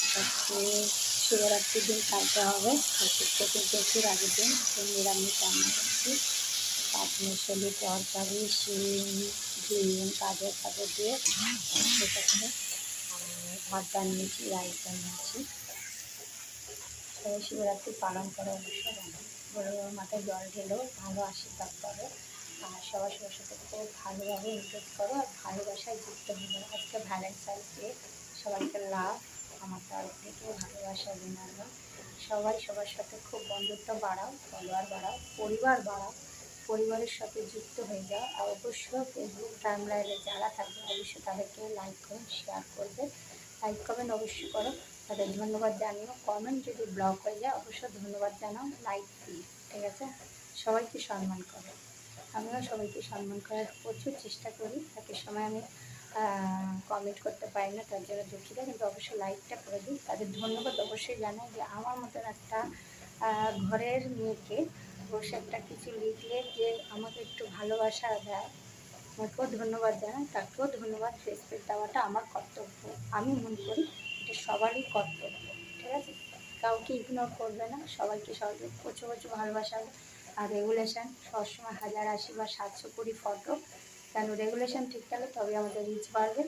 আজকে শিবরাত্রির দিন কালকে হবে, চতুর্দশীর আগের দিন নিরামিষ রান্না করছি। পাঁচমিশালি তরকারি, শিম, ডিম, গাজর ফাজর দিয়ে ঠিক আছে। আর ভাত বানিয়েছি, রাইস বানিয়েছি। সবাই শিবরাত্রি পালন করে অবশ্যই জানেন। বড় মাথায় জল ঢেলেও ভালো আশীর্বাদ করে। আর সবার সবার সাথে খুব ভালোভাবে এনজয় করো আর ভালোবাসায় যুক্ত হয়ে যাও। আজকে ভ্যালেন্টাইন্স ডে, সবাইকে লাভ আমার তরফ থেকে ভালোবাসা জানানো। সবাই সবার সাথে খুব বন্ধুত্ব বাড়াও, ফলোয়ার বাড়াও, পরিবার বাড়াও, পরিবারের সাথে যুক্ত হয়ে যাও। আর অবশ্যই ফেসবুক টাইম লাইনে যারা থাকবে অবশ্যই তাদেরকে লাইক করুন, শেয়ার করবে। লাইক কমেন্ট অবশ্যই করো, তাদের ধন্যবাদ জানিও। কমেন্ট যদি ব্লক হয়ে যায় অবশ্যই ধন্যবাদ জানাও, লাইক দিই, ঠিক আছে। সবাইকে সম্মান করো, আমিও সবাইকে সম্মান করার প্রচুর চেষ্টা করি। তাকে সময় আমি কমেন্ট করতে পারি না, তার জন্য দুঃখিত, কিন্তু অবশ্যই লাইকটা করে দিই। তাদের ধন্যবাদ অবশ্যই জানাই যে আমার মতন একটা ঘরের মেয়েকে বসে একটা কিছু লিখলে যে আমাকে একটু ভালোবাসা দেয়, আমাকেও ধন্যবাদ জানাই, তাকেও ধন্যবাদ। রেসপেক্ট দেওয়াটা আমার কর্তব্য, আমি মনে করি এটা সবারই কর্তব্য, ঠিক আছে। কাউকে ইগনোর করবে না, সবাইকে সবাইকে প্রচুর প্রচুর ভালোবাসা। আর রেগুলেশন সবসময় 1080 বা 720 ফটো, কেন রেগুলেশন ঠিক থাকলে তবে আমাদের রিচ বাড়বে।